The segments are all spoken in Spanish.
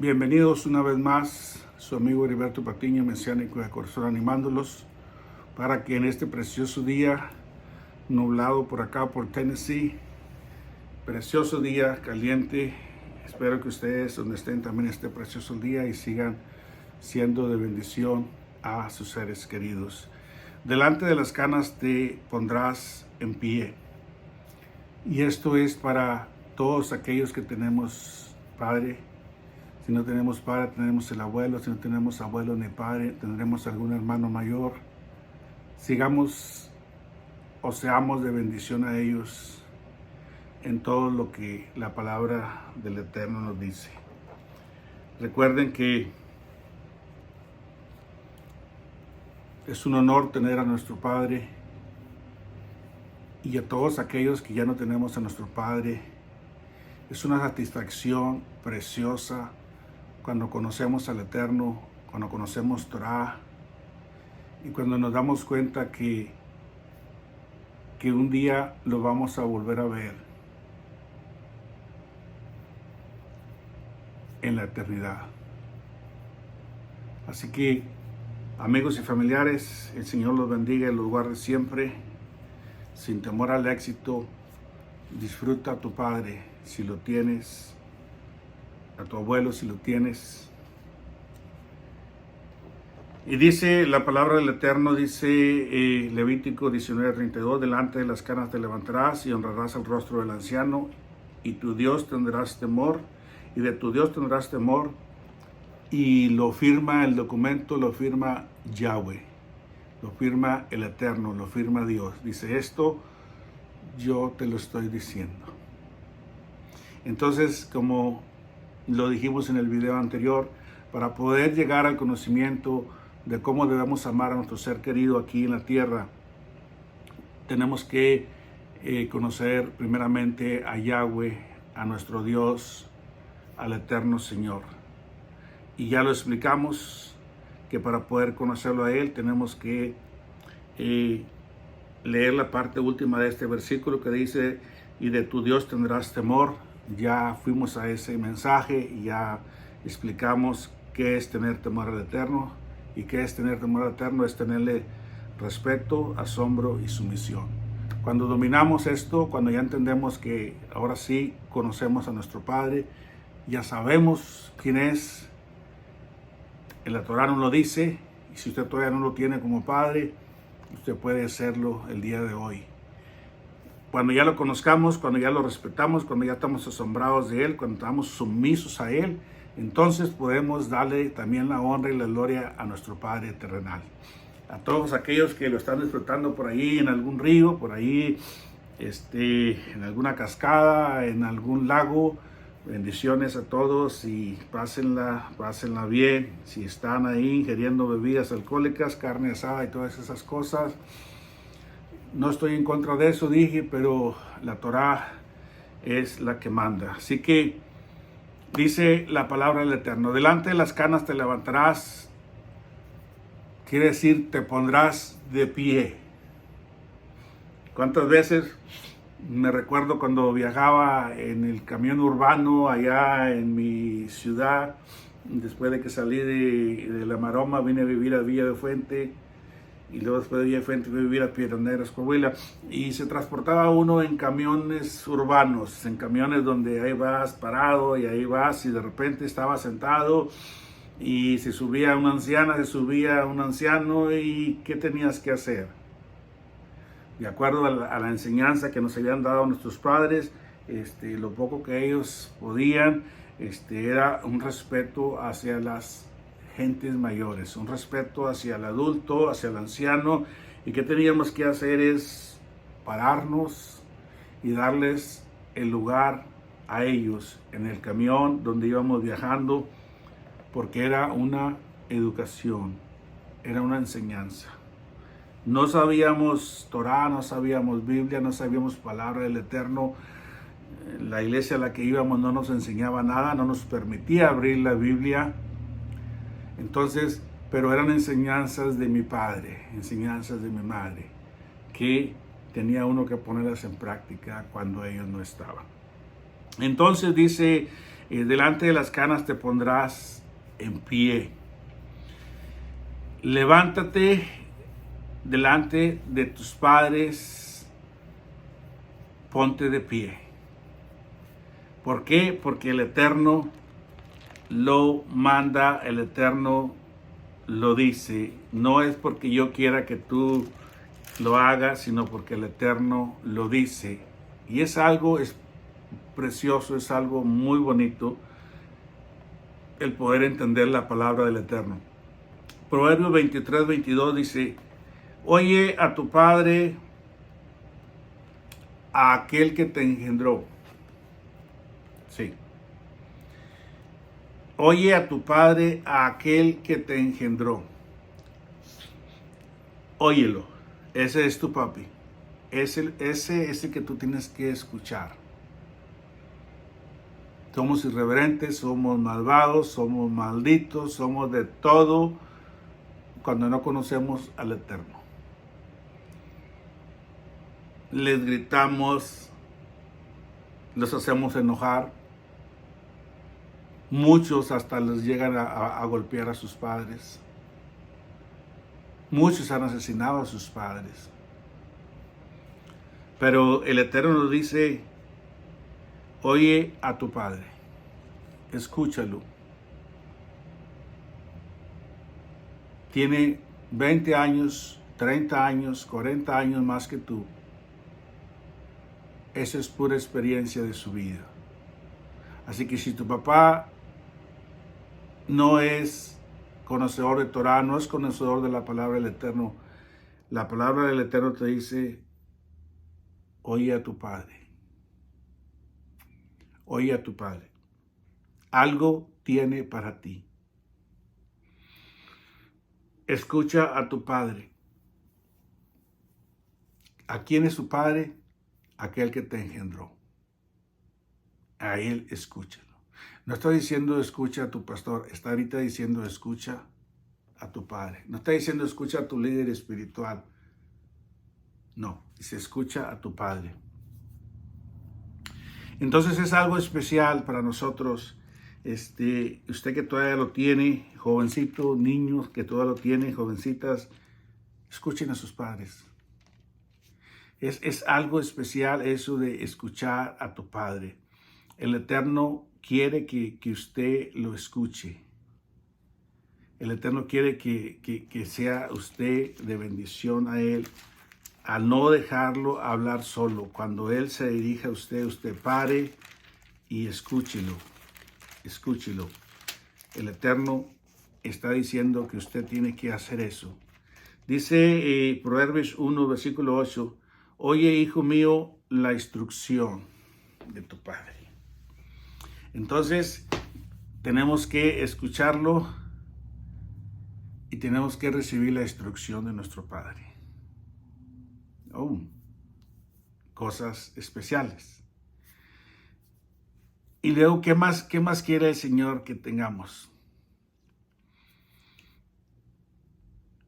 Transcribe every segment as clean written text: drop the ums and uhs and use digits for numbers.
Bienvenidos una vez más, su amigo Heriberto Patiño, mesiánico de corazón, animándolos para que en este precioso día, nublado por acá, por Tennessee, precioso día, caliente, espero que ustedes donde estén también este precioso día y sigan siendo de bendición a sus seres queridos. Delante de las canas te pondrás en pie. Y esto es para todos aquellos que tenemos padre. Si no tenemos padre, tenemos el abuelo. Si no tenemos abuelo ni padre, tendremos algún hermano mayor. Sigamos o seamos de bendición a ellos en todo lo que la palabra del Eterno nos dice. Recuerden que es un honor tener a nuestro Padre, y a todos aquellos que ya no tenemos a nuestro Padre. Es una satisfacción preciosa cuando conocemos al Eterno, cuando conocemos Torah y cuando nos damos cuenta que un día lo vamos a volver a ver en la eternidad. Así que, amigos y familiares, el Señor los bendiga y los guarde siempre. Sin temor al éxito, disfruta a tu padre si lo tienes, a tu abuelo si lo tienes. Y dice la palabra del Eterno, dice Levítico 19:32, delante de las canas te levantarás y honrarás el rostro del anciano, y tu Dios tendrás temor, y de tu Dios tendrás temor. Y lo firma el documento, lo firma Yahweh. Lo firma el Eterno, lo firma Dios. Dice, esto yo te lo estoy diciendo. Entonces, como lo dijimos en el video anterior, para poder llegar al conocimiento de cómo debemos amar a nuestro ser querido aquí en la tierra, tenemos que conocer primeramente a Yahweh, a nuestro Dios, al Eterno Señor. Y ya lo explicamos, que para poder conocerlo a Él tenemos que leer la parte última de este versículo que dice, y de tu Dios tendrás temor. Ya fuimos a ese mensaje y ya explicamos qué es tener temor al Eterno, y qué es tener temor al Eterno, es tenerle respeto, asombro y sumisión. Cuando dominamos esto, cuando ya entendemos que ahora sí conocemos a nuestro Padre, ya sabemos quién es. El Torah nos lo dice, y si usted todavía no lo tiene como padre, usted puede hacerlo el día de hoy. Cuando ya lo conozcamos, cuando ya lo respetamos, cuando ya estamos asombrados de Él, cuando estamos sumisos a Él, entonces podemos darle también la honra y la gloria a nuestro Padre terrenal. A todos aquellos que lo están disfrutando por ahí en algún río, por ahí en alguna cascada, en algún lago, bendiciones a todos y pásenla bien. Si están ahí ingiriendo bebidas alcohólicas, carne asada y todas esas cosas, no estoy en contra de eso, dije, pero la Torah es la que manda. Así que dice la palabra del Eterno, delante de las canas te levantarás, quiere decir te pondrás de pie. ¿Cuántas veces me recuerdo cuando viajaba en el camión urbano allá en mi ciudad? Después de que salí de La Maroma, vine a vivir a Villa de Fuente, y luego después de Villa de Fuente fui a vivir a Piedras Negras, Coahuila, y se transportaba uno en camiones urbanos, en camiones donde ahí vas parado y ahí vas, y de repente estaba sentado y se subía una anciana, se subía un anciano, y ¿qué tenías que hacer? De acuerdo a la enseñanza que nos habían dado nuestros padres, lo poco que ellos podían, era un respeto hacia las gentes mayores, un respeto hacia el adulto, hacia el anciano, y que teníamos que hacer es pararnos y darles el lugar a ellos en el camión donde íbamos viajando, porque era una educación, era una enseñanza. No sabíamos Torah, no sabíamos Biblia, no sabíamos palabra del Eterno. La iglesia a la que íbamos no nos enseñaba nada, no nos permitía abrir la Biblia. Entonces, pero eran enseñanzas de mi padre, enseñanzas de mi madre, que tenía uno que ponerlas en práctica cuando ellos no estaban. Entonces dice Delante de las canas te pondrás en pie. Levántate delante de tus padres, ponte de pie. ¿Por qué? Porque el Eterno lo manda, el Eterno lo dice. No es porque yo quiera que tú lo hagas, sino porque el Eterno lo dice. Y es algo precioso, es algo muy bonito el poder entender la palabra del Eterno. Proverbios 23-22 dice: oye a tu padre, a aquel que te engendró. Sí. Oye a tu padre, a aquel que te engendró. Óyelo. Ese es tu papi. Ese es el que tú tienes que escuchar. Somos irreverentes, somos malvados, somos malditos, somos de todo cuando no conocemos al Eterno. Les gritamos, los hacemos enojar. Muchos hasta les llegan a golpear a sus padres. Muchos han asesinado a sus padres. Pero el Eterno nos dice: oye a tu padre, escúchalo. Tiene 20 años, 30 años, 40 años más que tú. Esa es pura experiencia de su vida. Así que si tu papá no es conocedor de Torah, no es conocedor de la palabra del Eterno, la palabra del Eterno te dice: oye a tu padre. Oye a tu padre. Algo tiene para ti. Escucha a tu padre. ¿A quién es su padre? Aquel que te engendró. A él escúchalo. No está diciendo escucha a tu pastor, está ahorita diciendo escucha a tu padre. No está diciendo escucha a tu líder espiritual. No, dice escucha a tu padre. Entonces es algo especial para nosotros. Usted que todavía lo tiene, jovencito, niños que todavía lo tienen, jovencitas, escuchen a sus padres. Es algo especial eso de escuchar a tu padre. El Eterno quiere que usted lo escuche. El Eterno quiere que sea usted de bendición a Él, a no dejarlo hablar solo. Cuando Él se dirija a usted, usted pare y escúchelo. Escúchelo. El Eterno está diciendo que usted tiene que hacer eso. Dice Proverbios 1, versículo 8, oye, hijo mío, la instrucción de tu padre. Entonces, tenemos que escucharlo y tenemos que recibir la instrucción de nuestro Padre. Oh, cosas especiales. Y luego, ¿qué más quiere el Señor que tengamos?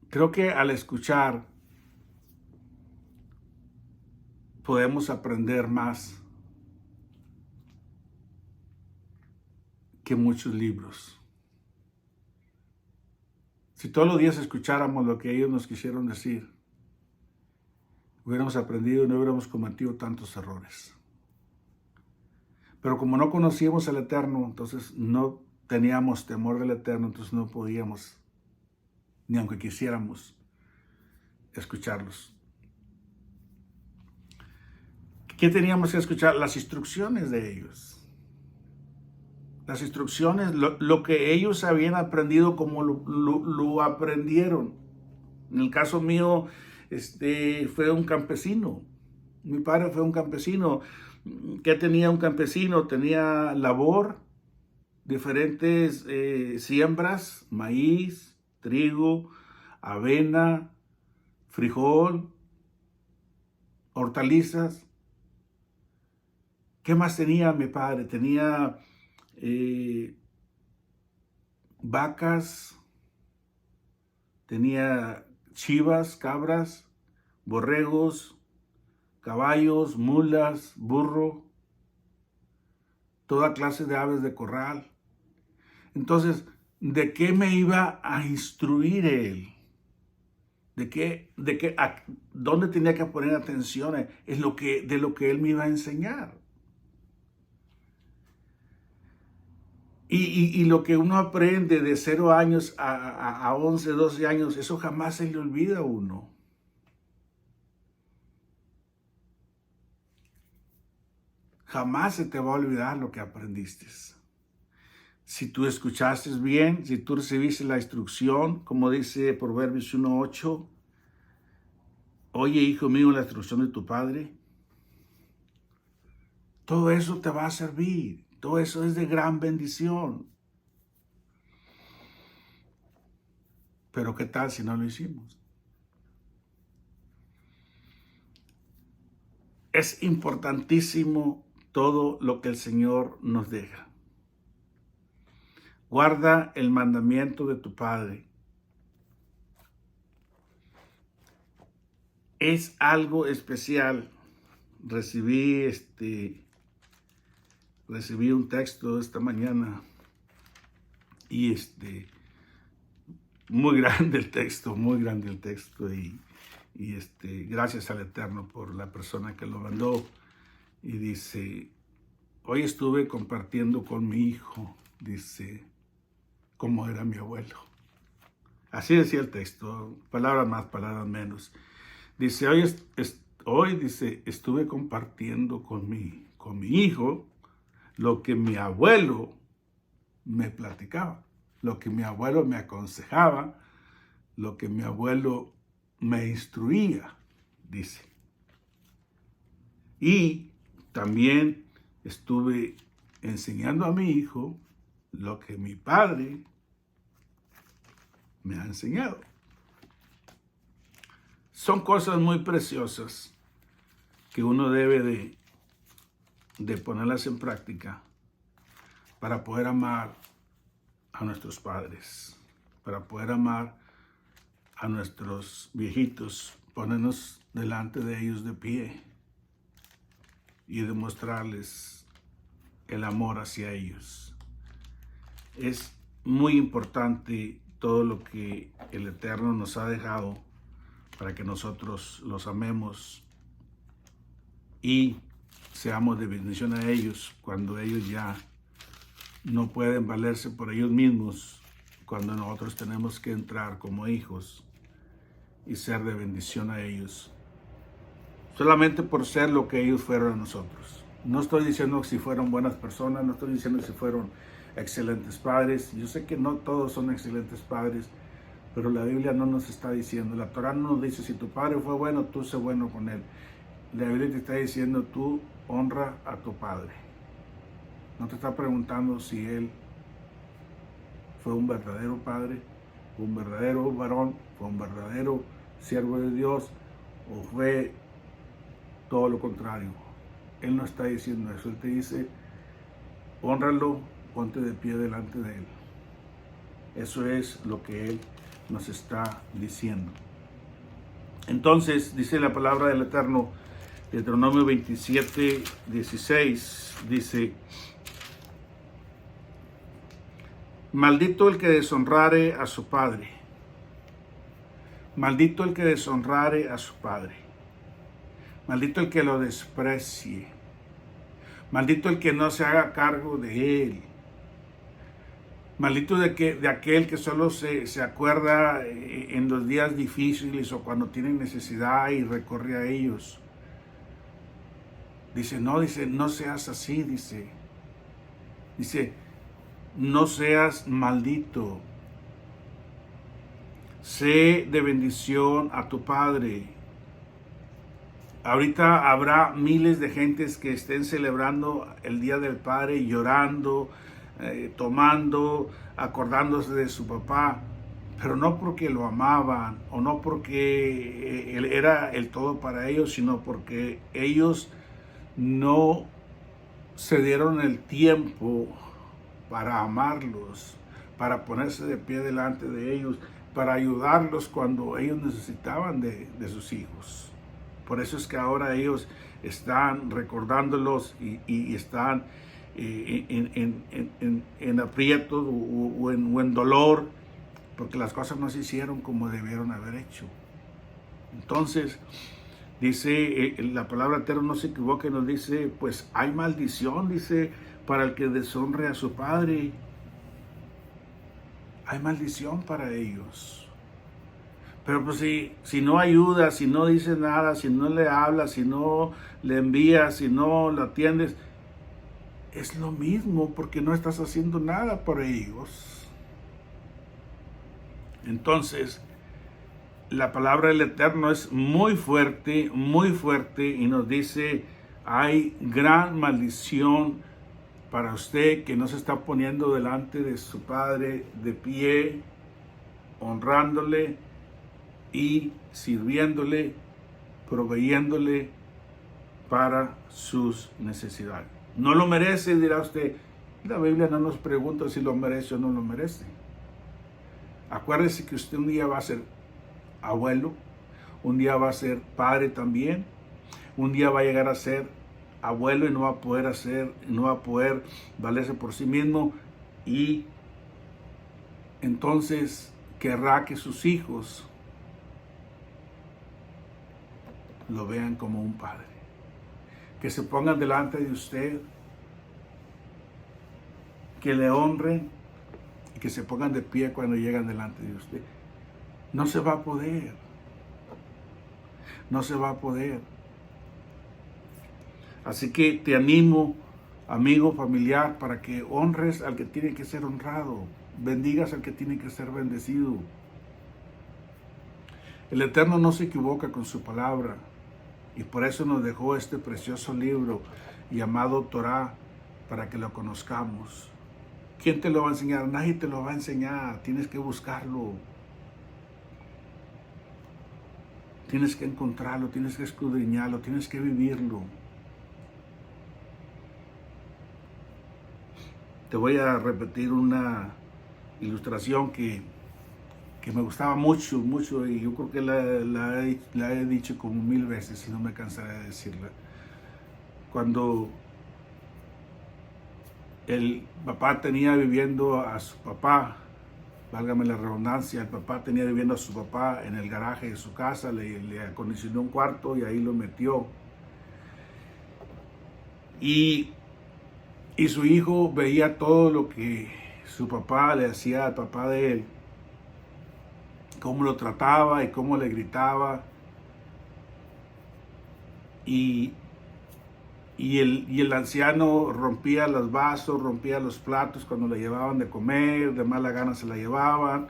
Creo que al escuchar podemos aprender más que muchos libros. Si todos los días escucháramos lo que ellos nos quisieron decir, hubiéramos aprendido y no hubiéramos cometido tantos errores. Pero como no conocíamos al Eterno, entonces no teníamos temor del Eterno, entonces no podíamos, ni aunque quisiéramos, escucharlos. ¿Qué teníamos que escuchar? Las instrucciones de ellos. Las instrucciones, lo que ellos habían aprendido, como lo aprendieron. En el caso mío, fue un campesino. Mi padre fue un campesino. ¿Qué tenía un campesino? Tenía labor, diferentes siembras, maíz, trigo, avena, frijol, hortalizas. ¿Qué más tenía mi padre? Tenía vacas, tenía chivas, cabras, borregos, caballos, mulas, burro. toda clase de aves de corral. Entonces, ¿de qué me iba a instruir él? ¿Dónde tenía que poner atención de lo que él me iba a enseñar? Y lo que uno aprende de 0 años a 11, 12 años, eso jamás se le olvida a uno. Jamás se te va a olvidar lo que aprendiste. Si tú escuchaste bien, si tú recibiste la instrucción, como dice Proverbios 1:8, oye, hijo mío, la instrucción de tu padre, todo eso te va a servir. Todo eso es de gran bendición. Pero ¿qué tal si no lo hicimos? Es importantísimo todo lo que el Señor nos deja. Guarda el mandamiento de tu Padre. Es algo especial. Recibí un texto esta mañana y muy grande el texto y gracias al Eterno por la persona que lo mandó. Y dice, hoy estuve compartiendo con mi hijo, dice, cómo era mi abuelo. Así decía el texto, palabras más, palabras menos. Dice, hoy dice, estuve compartiendo con mi hijo lo que mi abuelo me platicaba, lo que mi abuelo me aconsejaba, lo que mi abuelo me instruía, dice. Y también estuve enseñando a mi hijo lo que mi padre me ha enseñado. Son cosas muy preciosas que uno debe de ponerlas en práctica para poder amar a nuestros padres, para poder amar a nuestros viejitos, ponernos delante de ellos de pie y demostrarles el amor hacia ellos. Es muy importante todo lo que el Eterno nos ha dejado para que nosotros los amemos y seamos de bendición a ellos cuando ellos ya no pueden valerse por ellos mismos, cuando nosotros tenemos que entrar como hijos y ser de bendición a ellos, solamente por ser lo que ellos fueron a nosotros. No estoy diciendo si fueron buenas personas, no estoy diciendo si fueron excelentes padres. Yo sé que no todos son excelentes padres, pero la Biblia no nos está diciendo, la Torah no nos dice, si tu padre fue bueno, tú sé bueno con él. La Biblia te está diciendo, tú honra a tu padre. No te está preguntando si él fue un verdadero padre, un verdadero varón, fue un verdadero siervo de Dios, o fue todo lo contrario. Él no está diciendo eso, él te dice, hónralo, ponte de pie delante de él. Eso es lo que él nos está diciendo. Entonces, dice la palabra del Eterno, Deuteronomio 27:16, dice, maldito el que deshonrare a su padre, maldito el que deshonrare a su padre, maldito el que lo desprecie, maldito el que no se haga cargo de él, maldito de aquel que solo se acuerda en los días difíciles o cuando tienen necesidad y recorre a ellos. Dice, no seas así, dice, no seas maldito. Sé de bendición a tu padre. Ahorita habrá miles de gentes que estén celebrando el Día del Padre, llorando, tomando, acordándose de su papá, pero no porque lo amaban o no porque él era el todo para ellos, sino porque ellos no se dieron el tiempo para amarlos, para ponerse de pie delante de ellos, para ayudarlos cuando ellos necesitaban de sus hijos. Por eso es que ahora ellos están recordándolos y están en aprietos o en dolor, porque las cosas no se hicieron como debieron haber hecho. Entonces, dice la palabra eterna, no se equivoque, nos dice, pues hay maldición, dice, para el que deshonre a su padre. Hay maldición para ellos. Pero pues si no ayuda, si no dice nada, si no le hablas, si no le envías, si no lo atiendes, es lo mismo, porque no estás haciendo nada por ellos. Entonces, la palabra del Eterno es muy fuerte, y nos dice, hay gran maldición para usted que no se está poniendo delante de su Padre de pie, honrándole y sirviéndole, proveyéndole para sus necesidades. No lo merece, dirá usted. La Biblia no nos pregunta si lo merece o no lo merece. Acuérdese que usted un día va a ser abuelo, un día va a ser padre también, un día va a llegar a ser abuelo y no va a poder valerse por sí mismo, y entonces querrá que sus hijos lo vean como un padre, que se pongan delante de usted, que le honren y que se pongan de pie cuando llegan delante de usted. No se va a poder. No se va a poder. Así que te animo, amigo, familiar, para que honres al que tiene que ser honrado, bendigas al que tiene que ser bendecido. El Eterno no se equivoca con su palabra, y por eso nos dejó este precioso libro llamado Torah, para que lo conozcamos. ¿Quién te lo va a enseñar? Nadie te lo va a enseñar, tienes que buscarlo. Tienes que encontrarlo, tienes que escudriñarlo, tienes que vivirlo. Te voy a repetir una ilustración que me gustaba mucho, y yo creo que la he dicho como 1000 veces y no me cansaré de decirla. Cuando el papá tenía viviendo a su papá, válgame la redundancia, el papá tenía viviendo a su papá en el garaje de su casa, le acondicionó un cuarto y ahí lo metió. Y su hijo veía todo lo que su papá le hacía al papá de él, cómo lo trataba y cómo le gritaba. Y el anciano rompía los vasos, rompía los platos cuando le llevaban de comer, de mala gana se la llevaban,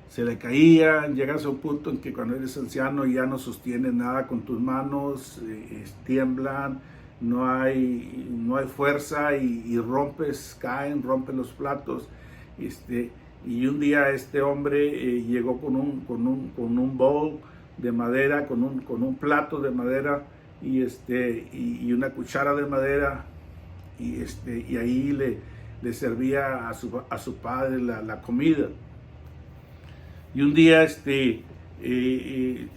se le caían. Llegas a un punto en que cuando eres anciano ya no sostienes nada con tus manos, tiemblan, no hay fuerza y rompes los platos. Y un día este hombre llegó con un bowl de madera, con un plato de madera, y una cuchara de madera, y ahí le servía a su padre la comida. Y un día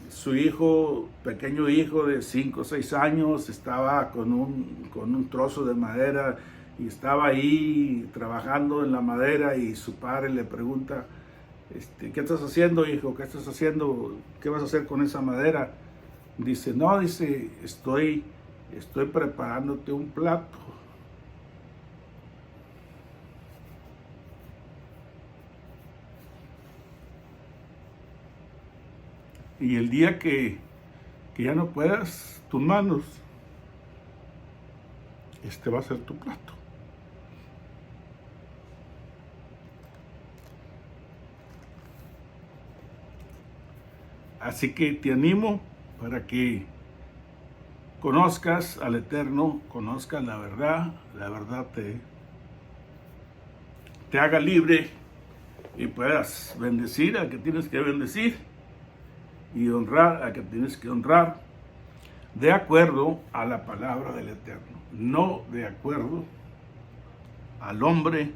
su pequeño hijo de 5 o 6 años, estaba con un trozo de madera y estaba ahí trabajando en la madera, y su padre le pregunta, ¿qué estás haciendo, hijo? ¿Qué estás haciendo? ¿Qué vas a hacer con esa madera? Dice, estoy preparándote un plato. Y el día que ya no puedas, tus manos, va a ser tu plato. Así que te animo para que conozcas al Eterno, conozcas la verdad te haga libre, y puedas bendecir al que tienes que bendecir y honrar al que tienes que honrar, de acuerdo a la palabra del Eterno, no de acuerdo al hombre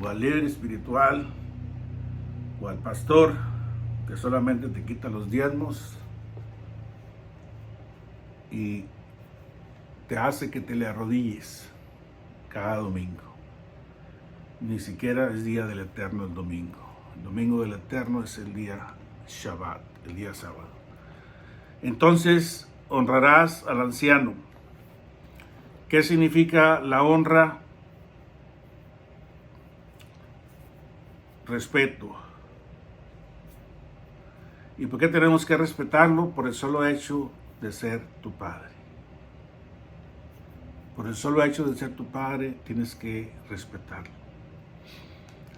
o al líder espiritual o al pastor que solamente te quita los diezmos y te hace que te le arrodilles. cada domingo. Ni siquiera es día del Eterno el domingo. El domingo del Eterno es el día Shabbat, el día sábado. Entonces, honrarás al anciano. ¿Qué significa la honra? Respeto. ¿Y por qué tenemos que respetarlo? Por el solo hecho de ser tu padre. Por el solo hecho de ser tu padre, tienes que respetarlo.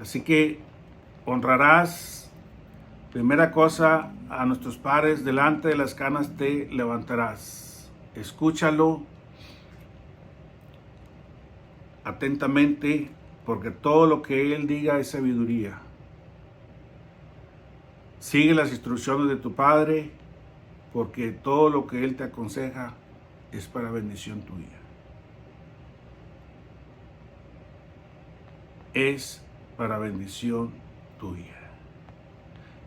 Así que honrarás, primera cosa, a nuestros padres, delante de las canas te levantarás. Escúchalo atentamente, porque todo lo que él diga es sabiduría. Sigue las instrucciones de tu padre, porque todo lo que él te aconseja es para bendición tuya. Es para bendición tuya.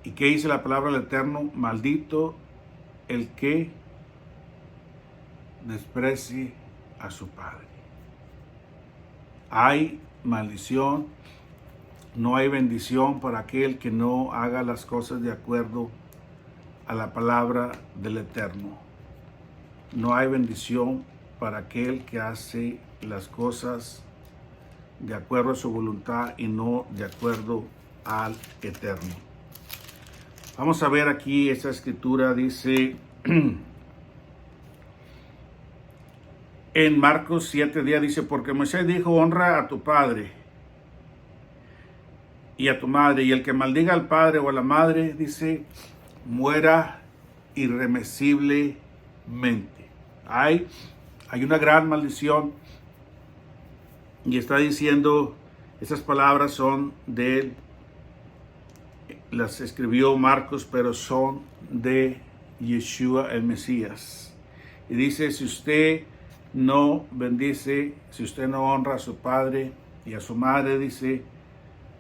¿Y qué dice la palabra del Eterno? Maldito el que desprecie a su padre. Hay maldición, no hay bendición para aquel que no haga las cosas de acuerdo a la palabra del Eterno. No hay bendición para aquel que hace las cosas de acuerdo a su voluntad y no de acuerdo al Eterno. Vamos a ver aquí esta escritura, dice en Marcos 7:10, dice, porque Moisés dijo, honra a tu padre y a tu madre, y el que maldiga al padre o a la madre, dice, muera irremisiblemente. Hay una gran maldición. Y está diciendo, esas palabras son de él, las escribió Marcos, pero son de Yeshua el Mesías. Y dice, si usted no bendice, si usted no honra a su padre y a su madre, dice,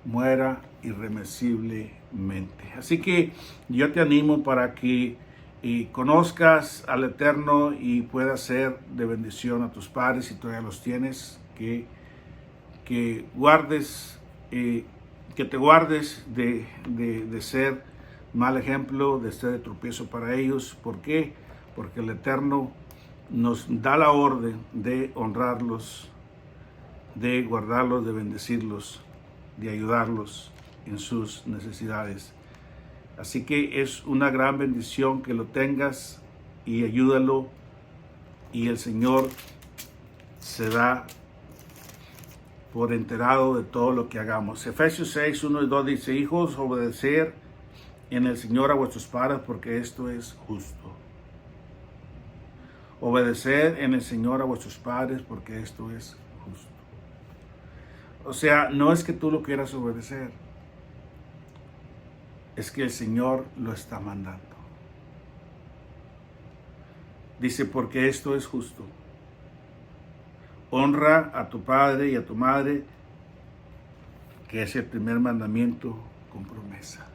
muera irremisiblemente. Así que yo te animo para que conozcas al Eterno y puedas ser de bendición a tus padres, si todavía los tienes, que guardes, que te guardes de ser mal ejemplo, de ser de tropiezo para ellos. ¿Por qué? Porque el Eterno nos da la orden de honrarlos, de guardarlos, de bendecirlos, de ayudarlos en sus necesidades. Así que es una gran bendición que lo tengas y ayúdalo, y el Señor se da por enterado de todo lo que hagamos. Efesios 6:1-2 dice, hijos, obedecer en el Señor a vuestros padres, porque esto es justo. Obedecer en el Señor a vuestros padres, porque esto es justo. O sea, no es que tú lo quieras obedecer, es que el Señor lo está mandando. Dice, porque esto es justo. Honra a tu padre y a tu madre, que es el primer mandamiento con promesa.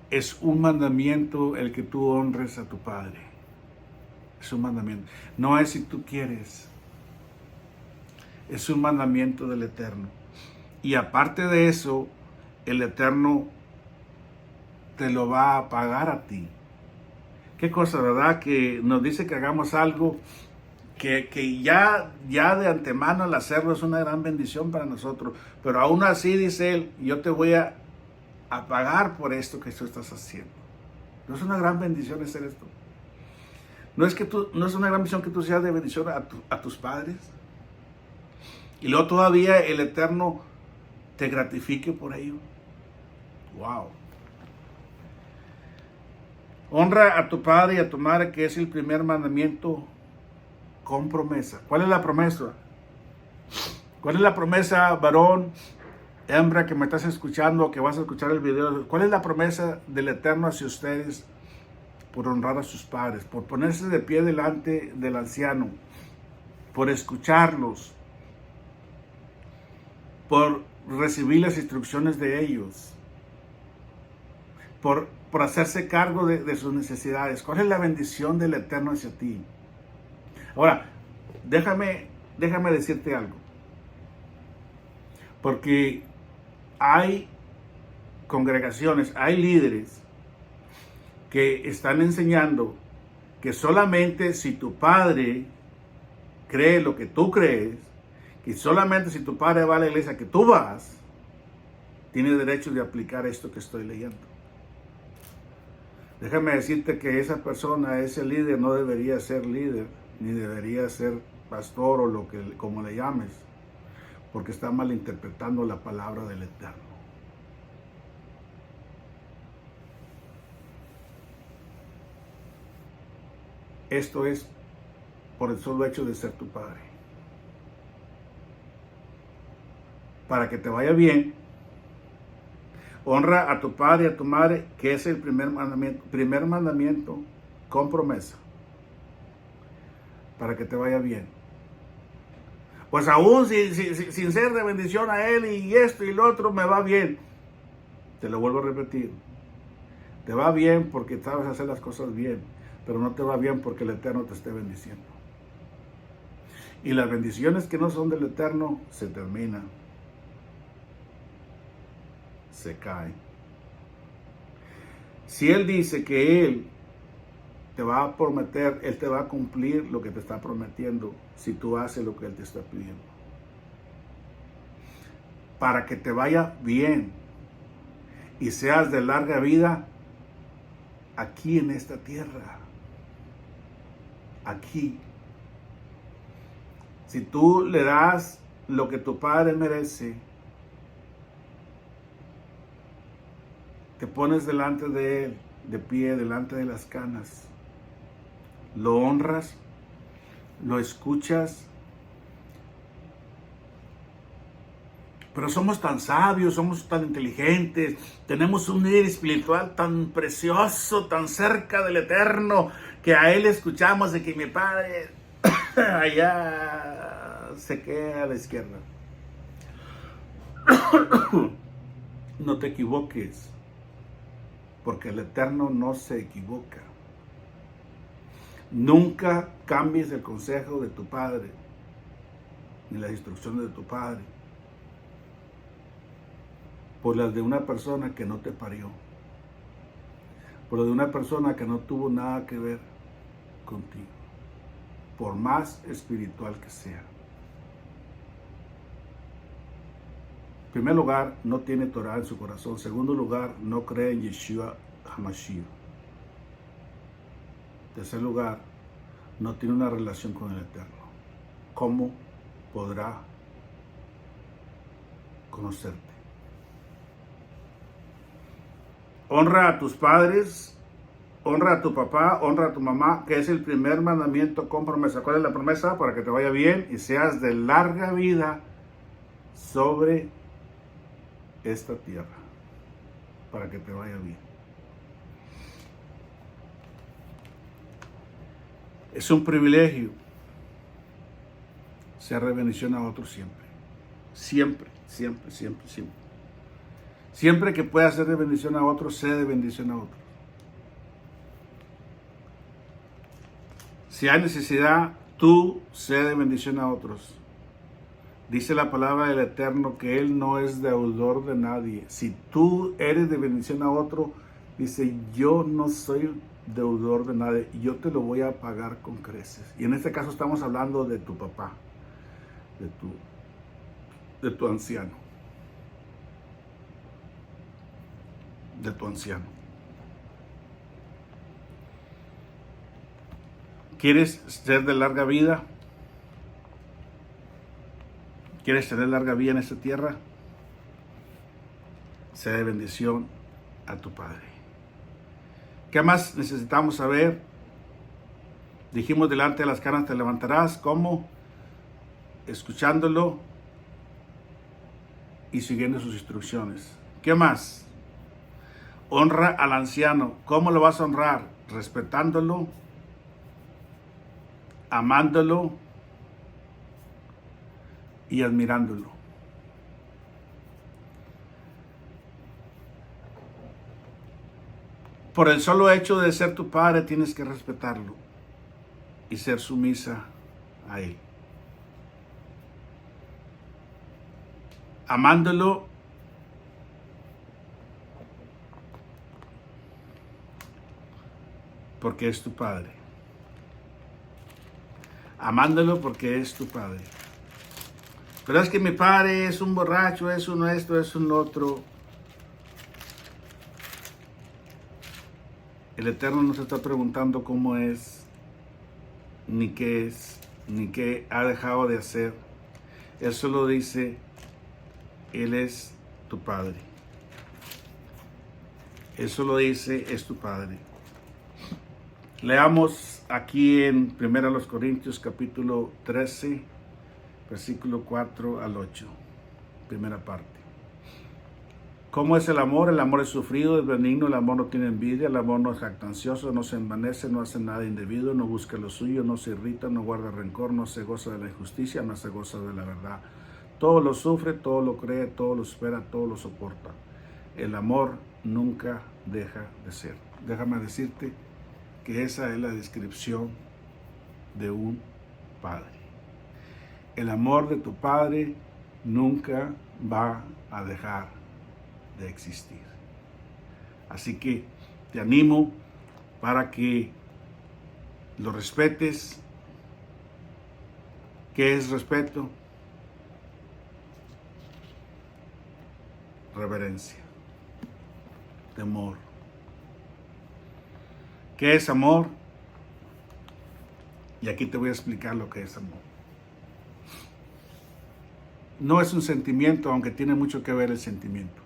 Es un mandamiento el que tú honres a tu padre. Es un mandamiento. No es si tú quieres. Es un mandamiento del Eterno. Y aparte de eso, el Eterno te lo va a pagar a ti. Qué cosa, ¿verdad? Que nos dice que hagamos algo que ya de antemano al hacerlo es una gran bendición para nosotros. Pero aún así, dice él, yo te voy a pagar por esto que tú estás haciendo. ¿No es una gran bendición hacer esto? ¿No es una gran bendición que tú seas de bendición a tus padres? Y luego todavía el Eterno te gratifique por ello. Wow. Honra a tu padre y a tu madre, que es el primer mandamiento con promesa. ¿Cuál es la promesa? ¿Cuál es la promesa, varón, hembra, que me estás escuchando, que vas a escuchar el video? ¿Cuál es la promesa del Eterno hacia ustedes por honrar a sus padres, por ponerse de pie delante del anciano, por escucharlos, por recibir las instrucciones de ellos, por hacerse cargo de sus necesidades? ¿Cuál es la bendición del Eterno hacia ti? Ahora, déjame déjame decirte algo. Porque hay congregaciones, hay líderes que están enseñando que solamente si tu padre cree lo que tú crees, que solamente si tu padre va a la iglesia que tú vas, tiene derecho de aplicar esto que estoy leyendo. Déjame decirte que esa persona, ese líder, no debería ser líder, ni debería ser pastor o lo que, como le llames, porque está malinterpretando la palabra del Eterno. Esto es por el solo hecho de ser tu padre. Para que te vaya bien, honra a tu padre y a tu madre, que es el primer mandamiento con promesa. Para que te vaya bien. Pues aún sin ser de bendición a él y esto y lo otro, me va bien. Te lo vuelvo a repetir. Te va bien porque sabes hacer las cosas bien, pero no te va bien porque el Eterno te esté bendiciendo. Y las bendiciones que no son del Eterno se terminan. Se caen. Si Él dice que Él te va a prometer, Él te va a cumplir lo que te está prometiendo si tú haces lo que Él te está pidiendo. Para que te vaya bien y seas de larga vida aquí en esta tierra. Aquí. Si tú le das lo que tu padre merece, te pones delante de Él, de pie, delante de las canas, lo honras, lo escuchas, pero somos tan sabios, somos tan inteligentes, tenemos un líder espiritual tan precioso, tan cerca del Eterno, que a Él escuchamos de que mi padre allá se queda a la izquierda. No te equivoques, porque el Eterno no se equivoca. Nunca cambies el consejo de tu padre, ni las instrucciones de tu padre, por las de una persona que no te parió, por las de una persona que no tuvo nada que ver contigo, por más espiritual que sea. En primer lugar, no tiene Torah en su corazón. En segundo lugar, no cree en Yeshua HaMashiach. En tercer lugar, no tiene una relación con el Eterno. ¿Cómo podrá conocerte? Honra a tus padres, honra a tu papá, honra a tu mamá, que es el primer mandamiento con promesa. ¿Cuál es la promesa? Para que te vaya bien y seas de larga vida sobre esta tierra. Para que te vaya bien. Es un privilegio ser de bendición a otros siempre. Siempre, siempre, siempre, siempre. Siempre que pueda ser de bendición a otros, sé de bendición a otros. Si hay necesidad, tú sé de bendición a otros. Dice la palabra del Eterno que Él no es deudor de nadie. Si tú eres de bendición a otro, dice, yo no soy deudor de nadie, yo te lo voy a pagar con creces. Y en este caso estamos hablando de tu papá, de tu anciano. De tu anciano. ¿Quieres ser de larga vida? ¿Quieres tener larga vida en esta tierra? Sé de bendición a tu Padre. ¿Qué más necesitamos saber? Dijimos, delante de las canas te levantarás. ¿Cómo? Escuchándolo y siguiendo sus instrucciones. ¿Qué más? Honra al anciano. ¿Cómo lo vas a honrar? Respetándolo, amándolo y admirándolo. Por el solo hecho de ser tu padre, tienes que respetarlo y ser sumisa a él. amándolo porque es tu Padre. Amándolo porque es tu Padre. Pero es que mi padre es un borracho, es uno esto, es un otro. El Eterno no se está preguntando cómo es, ni qué ha dejado de hacer. Él solo dice, Él es tu Padre. Él solo dice, es tu Padre. Leamos aquí en 1 Corintios capítulo 13, versículo 4 al 8, primera parte. ¿Cómo es el amor? El amor es sufrido, es benigno, el amor no tiene envidia, el amor no es jactancioso, no se envanece, no hace nada indebido, no busca lo suyo, no se irrita, no guarda rencor, no se goza de la injusticia, no se goza de la verdad. Todo lo sufre, todo lo cree, todo lo espera, todo lo soporta. El amor nunca deja de ser. Déjame decirte que esa es la descripción de un padre. El amor de tu padre nunca va a dejar de existir. Así que te animo para que lo respetes. ¿Qué es respeto? Reverencia, temor. ¿Qué es amor? Y aquí te voy a explicar lo que es amor. No es un sentimiento, aunque tiene mucho que ver el sentimiento.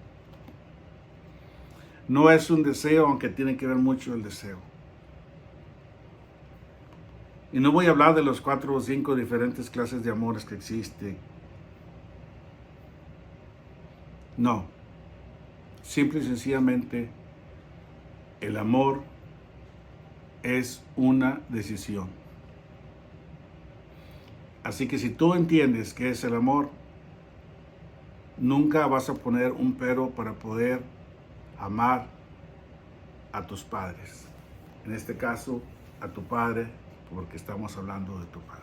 No es un deseo, aunque tiene que ver mucho el deseo. Y no voy a hablar de los 4 o 5 diferentes clases de amores que existen. No. Simple y sencillamente, el amor es una decisión. Así que si tú entiendes qué es el amor, nunca vas a poner un pero para poder amar a tus padres. En este caso, a tu padre, porque estamos hablando de tu padre.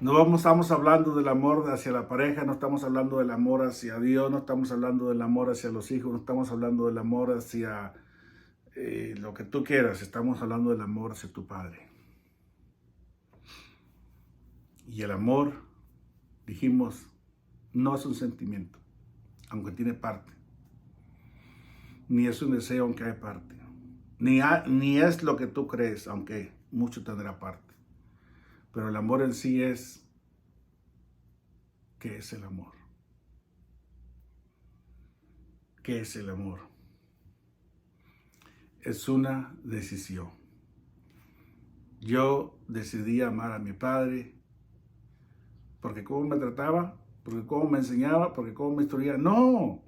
No estamos hablando del amor hacia la pareja, no estamos hablando del amor hacia Dios, no estamos hablando del amor hacia los hijos, no estamos hablando del amor hacia lo que tú quieras, estamos hablando del amor hacia tu padre. Y el amor, dijimos, no es un sentimiento, aunque tiene parte. Ni es un deseo, aunque hay parte. Ni es lo que tú crees, aunque mucho tendrá parte. Pero el amor en sí es, ¿qué es el amor? ¿Qué es el amor? Es una decisión. Yo decidí amar a mi padre porque cómo me trataba, porque cómo me enseñaba, porque cómo me instruía. No,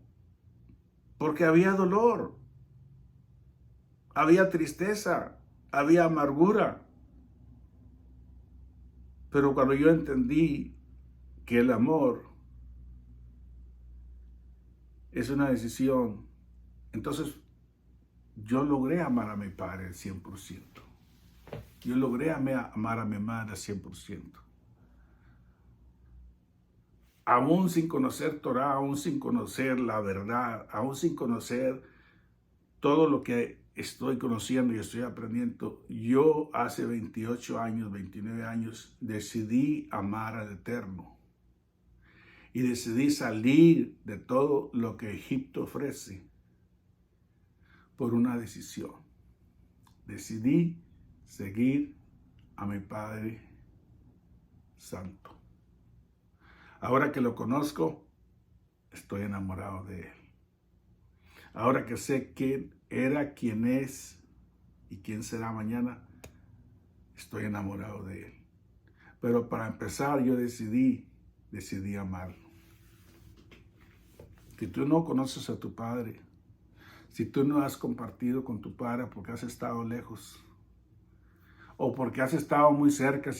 porque había dolor, había tristeza, había amargura. Pero cuando yo entendí que el amor es una decisión, entonces yo logré amar a mi padre al 100%. Yo logré amar a mi madre al 100%. Aún sin conocer Torah, aún sin conocer la verdad, aún sin conocer todo lo que estoy conociendo y estoy aprendiendo, yo hace 28 años, 29 años, decidí amar al Eterno. Y decidí salir de todo lo que Egipto ofrece por una decisión. Decidí seguir a mi Padre Santo. Ahora que lo conozco, estoy enamorado de Él. Ahora que sé quién era, quién es y quién será mañana, estoy enamorado de Él. Pero para empezar, yo decidí amarlo. Si tú no conoces a tu Padre, si tú no has compartido con tu Padre porque has estado lejos, o porque has estado muy cerca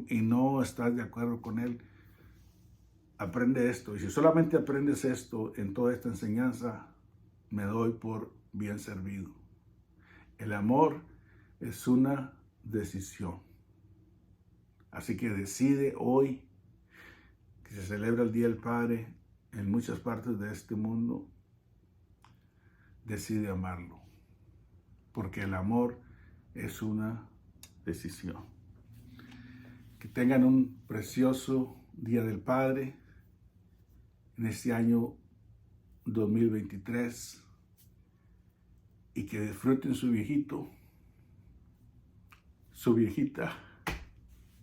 y no estás de acuerdo con Él, aprende esto. Y si solamente aprendes esto en toda esta enseñanza, me doy por bien servido. El amor es una decisión. Así que decide hoy que se celebra el Día del Padre en muchas partes de este mundo, decide amarlo, porque el amor es una decisión. Que tengan un precioso Día del Padre en este año 2023 y que disfruten su viejito, su viejita,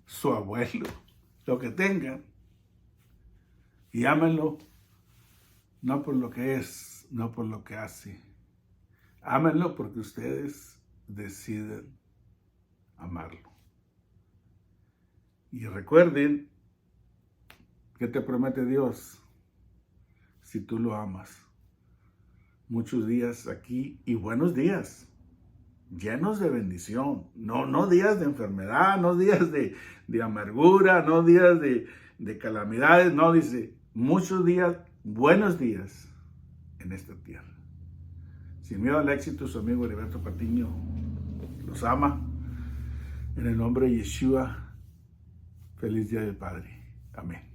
su abuelo, lo que tengan, y ámenlo no por lo que es, no por lo que hace. Ámenlo porque ustedes deciden amarlo. Y recuerden que te promete Dios si tú lo amas. Muchos días aquí y buenos días, llenos de bendición. No días de enfermedad, no días de amargura, no días de calamidades. No, dice, muchos días, buenos días en esta tierra. Sin miedo al éxito, su amigo Heriberto Patiño los ama. En el nombre de Yeshua, feliz Día del Padre. Amén.